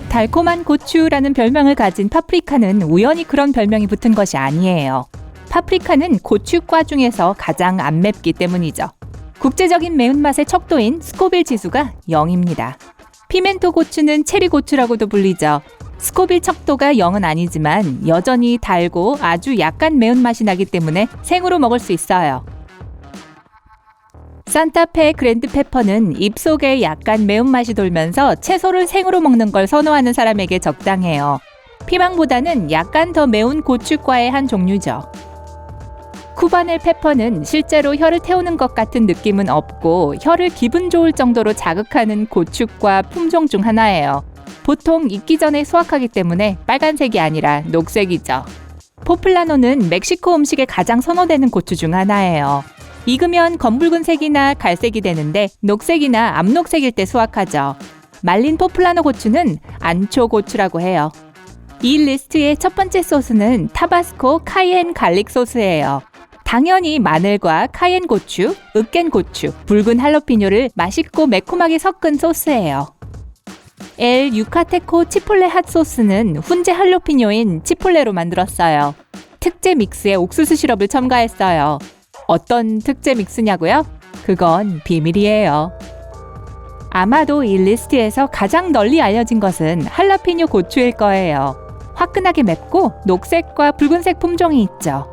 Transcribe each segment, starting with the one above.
달콤한 고추라는 별명을 가진 파프리카는 우연히 그런 별명이 붙은 것이 아니에요. 파프리카는 고추과 중에서 가장 안 맵기 때문이죠. 국제적인 매운맛의 척도인 스코빌 지수가 0입니다. 피멘토 고추는 체리 고추라고도 불리죠. 스코빌 척도가 0은 아니지만 여전히 달고 아주 약간 매운맛이 나기 때문에 생으로 먹을 수 있어요. 산타페 그랜드 페퍼는 입속에 약간 매운맛이 돌면서 채소를 생으로 먹는 걸 선호하는 사람에게 적당해요. 피망보다는 약간 더 매운 고추과의 한 종류죠. 쿠바넬 페퍼는 실제로 혀를 태우는 것 같은 느낌은 없고 혀를 기분 좋을 정도로 자극하는 고추과 품종 중 하나예요. 보통 익기 전에 수확하기 때문에 빨간색이 아니라 녹색이죠. 포플라노는 멕시코 음식에 가장 선호되는 고추 중 하나예요. 익으면 검붉은색이나 갈색이 되는데 녹색이나 암녹색일 때 수확하죠. 말린 포플라노 고추는 안초 고추라고 해요. 이 리스트의 첫 번째 소스는 타바스코 카이엔 갈릭 소스예요. 당연히 마늘과 카이엔 고추, 으깬 고추, 붉은 할로피뇨를 맛있고 매콤하게 섞은 소스예요. 엘 유카테코 치폴레 핫 소스는 훈제 할로피뇨인 치폴레로 만들었어요. 특제 믹스에 옥수수 시럽을 첨가했어요. 어떤 특제 믹스냐고요? 그건 비밀이에요. 아마도 이 리스트에서 가장 널리 알려진 것은 할라피뇨 고추일 거예요. 화끈하게 맵고 녹색과 붉은색 품종이 있죠.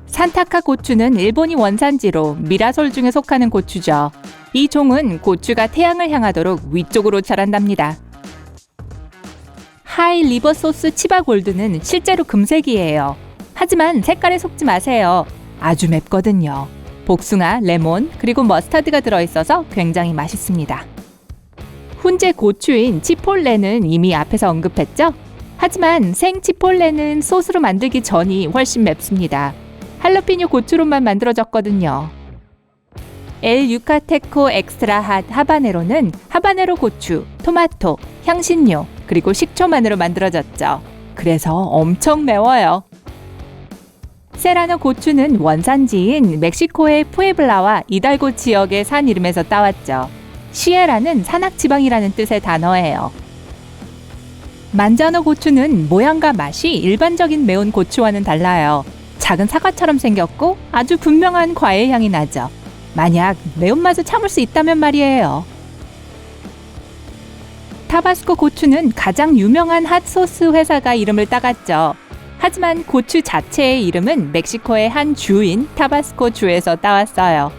산타카 고추는 일본이 원산지로 미라솔 중에 속하는 고추죠. 이 종은 고추가 태양을 향하도록 위쪽으로 자란답니다. 하이 리버 소스 치바 골드는 실제로 금색이에요. 하지만 색깔에 속지 마세요. 아주 맵거든요. 복숭아, 레몬, 그리고 머스타드가 들어있어서 굉장히 맛있습니다. 훈제 고추인 치폴레는 이미 앞에서 언급했죠? 하지만 생 치폴레는 소스로 만들기 전이 훨씬 맵습니다. 할로피뇨 고추로만 만들어졌거든요. 엘 유카테코 엑스트라 핫 하바네로는 하바네로 고추, 토마토, 향신료, 그리고 식초만으로 만들어졌죠. 그래서 엄청 매워요. 세라노 고추는 원산지인 멕시코의 푸에블라와 이달고 지역의 산 이름에서 따왔죠. 시에라는 산악지방이라는 뜻의 단어예요. 만자노 고추는 모양과 맛이 일반적인 매운 고추와는 달라요. 작은 사과처럼 생겼고 아주 분명한 과일 향이 나죠. 만약 매운맛을 참을 수 있다면 말이에요. 타바스코 고추는 가장 유명한 핫소스 회사가 이름을 따갔죠. 하지만 고추 자체의 이름은 멕시코의 한 주인 타바스코 주에서 따왔어요.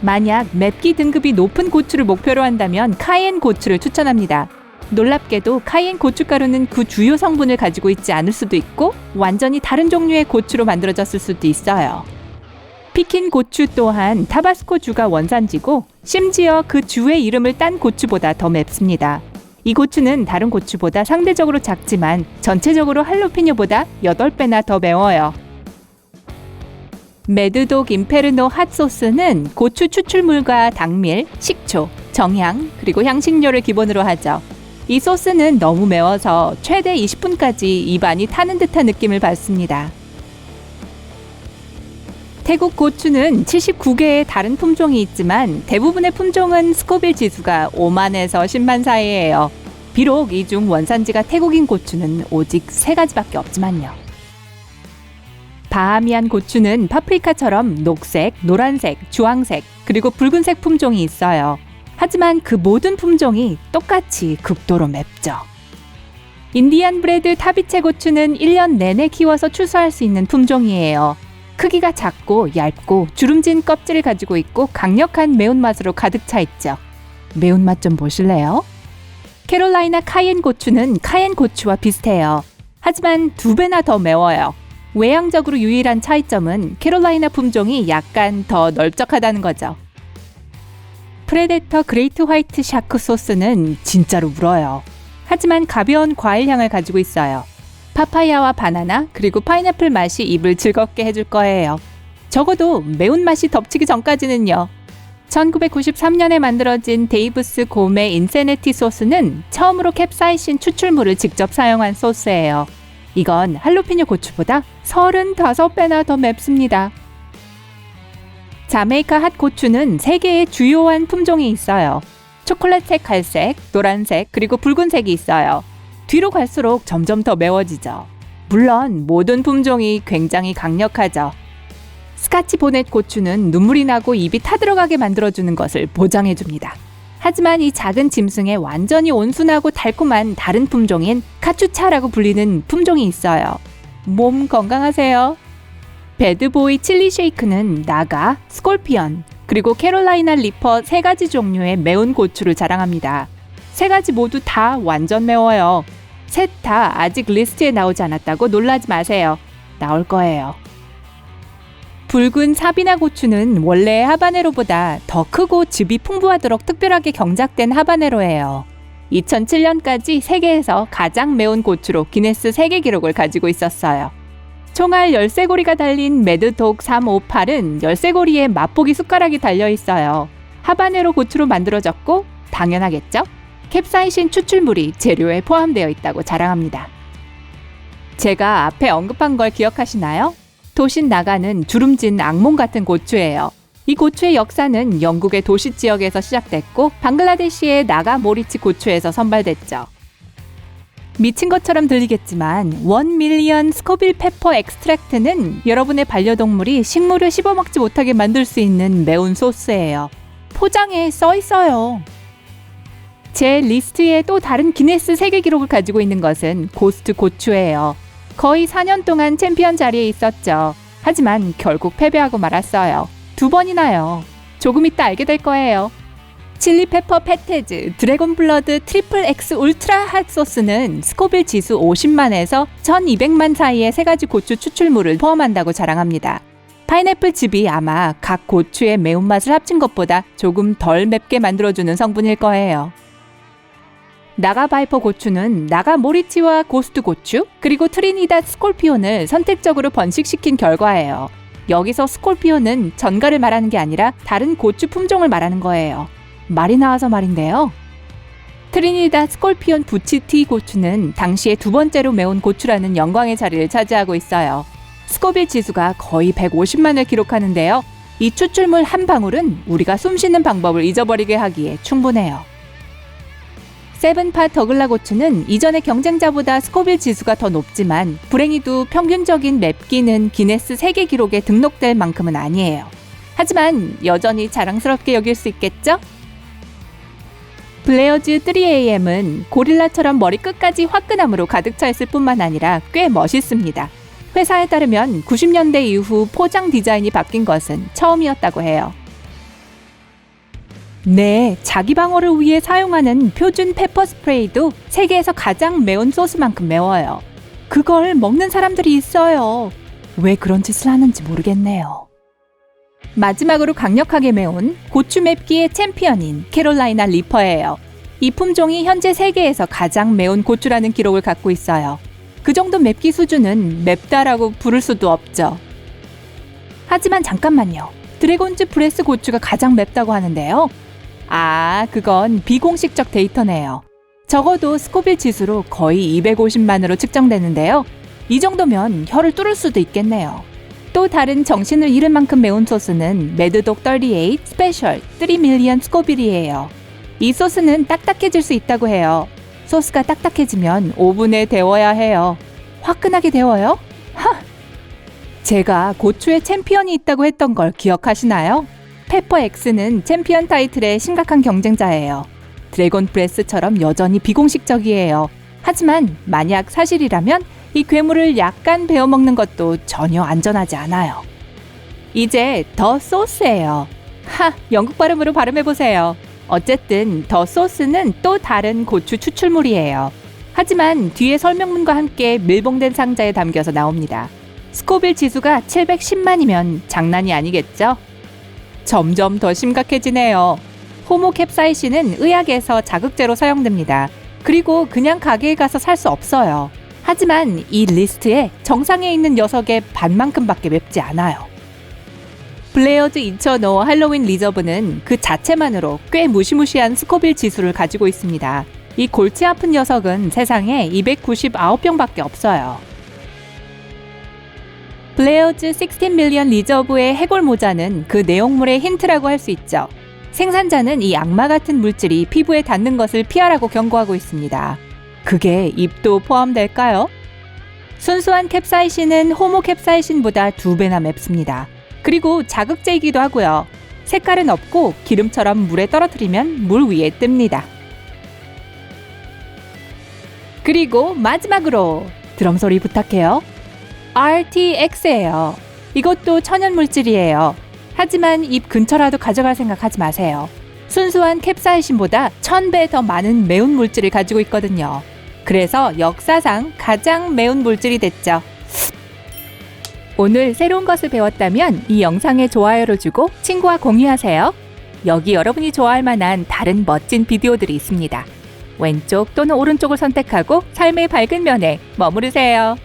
만약 맵기 등급이 높은 고추를 목표로 한다면 카이엔 고추를 추천합니다. 놀랍게도 카이엔 고춧가루는 그 주요 성분을 가지고 있지 않을 수도 있고 완전히 다른 종류의 고추로 만들어졌을 수도 있어요. 피킨 고추 또한 타바스코 주가 원산지고 심지어 그 주의 이름을 딴 고추보다 더 맵습니다. 이 고추는 다른 고추보다 상대적으로 작지만 전체적으로 할로피뇨보다 8배나 더 매워요. 메드독 임페르노 핫소스는 고추 추출물과 당밀, 식초, 정향, 그리고 향신료를 기본으로 하죠. 이 소스는 너무 매워서 최대 20분까지 입안이 타는 듯한 느낌을 받습니다. 태국 고추는 79개의 다른 품종이 있지만 대부분의 품종은 스코빌 지수가 5만에서 10만 사이예요. 비록 이 중 원산지가 태국인 고추는 오직 3가지밖에 없지만요. 바하미안 고추는 파프리카처럼 녹색, 노란색, 주황색, 그리고 붉은색 품종이 있어요. 하지만 그 모든 품종이 똑같이 극도로 맵죠. 인디안 브레드 타비체 고추는 1년 내내 키워서 추수할 수 있는 품종이에요. 크기가 작고 얇고 주름진 껍질을 가지고 있고 강력한 매운맛으로 가득 차 있죠. 매운맛 좀 보실래요? 캐롤라이나 카이엔 고추는 카이엔 고추와 비슷해요. 하지만 2배나 더 매워요. 외향적으로 유일한 차이점은 캐롤라이나 품종이 약간 더 넓적하다는 거죠. 프레데터 그레이트 화이트 샤크 소스는 진짜로 물어요. 하지만 가벼운 과일 향을 가지고 있어요. 파파야와 바나나 그리고 파인애플 맛이 입을 즐겁게 해줄 거예요. 적어도 매운맛이 덮치기 전까지는요. 1993년에 만들어진 데이브스 고메 인세네티 소스는 처음으로 캡사이신 추출물을 직접 사용한 소스예요. 이건 할로피뇨 고추보다 35배나 더 맵습니다. 자메이카 핫 고추는 3개의 주요한 품종이 있어요. 초콜릿색, 갈색, 노란색, 그리고 붉은색이 있어요. 뒤로 갈수록 점점 더 매워지죠. 물론 모든 품종이 굉장히 강력하죠. 스카치 보넷 고추는 눈물이 나고 입이 타들어가게 만들어주는 것을 보장해줍니다. 하지만 이 작은 짐승에 완전히 온순하고 달콤한 다른 품종인 카추차라고 불리는 품종이 있어요. 몸 건강하세요. 배드보이 칠리 쉐이크는 나가, 스콜피언, 그리고 캐롤라이나 리퍼 3가지 종류의 매운 고추를 자랑합니다. 3가지 모두 다 완전 매워요. 셋 다 아직 리스트에 나오지 않았다고 놀라지 마세요. 나올 거예요. 붉은 사비나 고추는 원래의 하바네로보다 더 크고 즙이 풍부하도록 특별하게 경작된 하바네로예요. 2007년까지 세계에서 가장 매운 고추로 기네스 세계 기록을 가지고 있었어요. 총알 13고리가 달린 매드독 358은 13고리에 맛보기 숟가락이 달려있어요. 하바네로 고추로 만들어졌고 당연하겠죠? 캡사이신 추출물이 재료에 포함되어 있다고 자랑합니다. 제가 앞에 언급한 걸 기억하시나요? 도신 나가는 주름진 악몽 같은 고추예요. 이 고추의 역사는 영국의 도시 지역에서 시작됐고 방글라데시의 나가 모리치 고추에서 선발됐죠. 미친 것처럼 들리겠지만 1밀리언 스코빌 페퍼 엑스트랙트는 여러분의 반려동물이 식물을 씹어먹지 못하게 만들 수 있는 매운 소스예요. 포장에 써 있어요. 제 리스트에 또 다른 기네스 세계 기록을 가지고 있는 것은 고스트 고추예요. 거의 4년 동안 챔피언 자리에 있었죠. 하지만 결국 패배하고 말았어요. 2번이나요. 조금 이따 알게 될 거예요. 칠리페퍼 패테즈 드래곤 블러드 트리플 X 울트라 핫 소스는 스코빌 지수 50만에서 1200만 사이의 3가지 고추 추출물을 포함한다고 자랑합니다. 파인애플 즙이 아마 각 고추의 매운맛을 합친 것보다 조금 덜 맵게 만들어주는 성분일 거예요. 나가 바이퍼 고추는 나가 모리치와 고스트 고추, 그리고 트리니다 스콜피온을 선택적으로 번식시킨 결과예요. 여기서 스콜피온은 전가를 말하는 게 아니라 다른 고추 품종을 말하는 거예요. 말이 나와서 말인데요. 트리니다 스콜피온 부치티 고추는 당시에 2번째로 매운 고추라는 영광의 자리를 차지하고 있어요. 스코빌 지수가 거의 150만을 기록하는데요. 이 추출물 한 방울은 우리가 숨쉬는 방법을 잊어버리게 하기에 충분해요. 세븐파 더글라 고추는 이전의 경쟁자보다 스코빌 지수가 더 높지만 불행히도 평균적인 맵기는 기네스 세계 기록에 등록될 만큼은 아니에요. 하지만 여전히 자랑스럽게 여길 수 있겠죠? 블레어즈 3AM은 고릴라처럼 머리 끝까지 화끈함으로 가득 차 있을 뿐만 아니라 꽤 멋있습니다. 회사에 따르면 90년대 이후 포장 디자인이 바뀐 것은 처음이었다고 해요. 네, 자기 방어를 위해 사용하는 표준 페퍼 스프레이도 세계에서 가장 매운 소스만큼 매워요. 그걸 먹는 사람들이 있어요. 왜 그런 짓을 하는지 모르겠네요. 마지막으로 강력하게 매운 고추 맵기의 챔피언인 캐롤라이나 리퍼예요. 이 품종이 현재 세계에서 가장 매운 고추라는 기록을 갖고 있어요. 그 정도 맵기 수준은 맵다라고 부를 수도 없죠. 하지만 잠깐만요. 드래곤즈 브레스 고추가 가장 맵다고 하는데요. 그건 비공식적 데이터네요. 적어도 스코빌 지수로 거의 250만으로 측정되는데요. 이 정도면 혀를 뚫을 수도 있겠네요. 또 다른 정신을 잃을 만큼 매운 소스는 매드독 38 스페셜 3밀리언 스코빌이에요. 이 소스는 딱딱해질 수 있다고 해요. 소스가 딱딱해지면 오븐에 데워야 해요. 화끈하게 데워요? 제가 고추의 챔피언이 있다고 했던 걸 기억하시나요? 페퍼 X는 챔피언 타이틀의 심각한 경쟁자예요. 드래곤 브레스처럼 여전히 비공식적이에요. 하지만 만약 사실이라면 이 괴물을 약간 베어먹는 것도 전혀 안전하지 않아요. 이제 더 소스예요. 영국 발음으로 발음해보세요. 어쨌든 더 소스는 또 다른 고추 추출물이에요. 하지만 뒤에 설명문과 함께 밀봉된 상자에 담겨서 나옵니다. 스코빌 지수가 710만이면 장난이 아니겠죠? 점점 더 심각해지네요. 호모캡사이신은 의학에서 자극제로 사용됩니다. 그리고 그냥 가게에 가서 살 수 없어요. 하지만 이 리스트에 정상에 있는 녀석의 반만큼밖에 맵지 않아요. 블레어즈 2005 할로윈 리저브는 그 자체만으로 꽤 무시무시한 스코빌 지수를 가지고 있습니다. 이 골치 아픈 녀석은 세상에 299병밖에 없어요. 블레어즈 16 밀리언 리저브의 해골 모자는 그 내용물의 힌트라고 할 수 있죠. 생산자는 이 악마 같은 물질이 피부에 닿는 것을 피하라고 경고하고 있습니다. 그게 입도 포함될까요? 순수한 캡사이신은 호모 캡사이신보다 2배나 맵습니다. 그리고 자극제이기도 하고요. 색깔은 없고 기름처럼 물에 떨어뜨리면 물 위에 뜹니다. 그리고 마지막으로 드럼 소리 부탁해요. RTX예요. 이것도 천연 물질이에요. 하지만 입 근처라도 가져갈 생각하지 마세요. 순수한 캡사이신보다 1000배 더 많은 매운 물질을 가지고 있거든요. 그래서 역사상 가장 매운 물질이 됐죠. 오늘 새로운 것을 배웠다면 이 영상에 좋아요를 주고 친구와 공유하세요. 여기 여러분이 좋아할 만한 다른 멋진 비디오들이 있습니다. 왼쪽 또는 오른쪽을 선택하고 삶의 밝은 면에 머무르세요.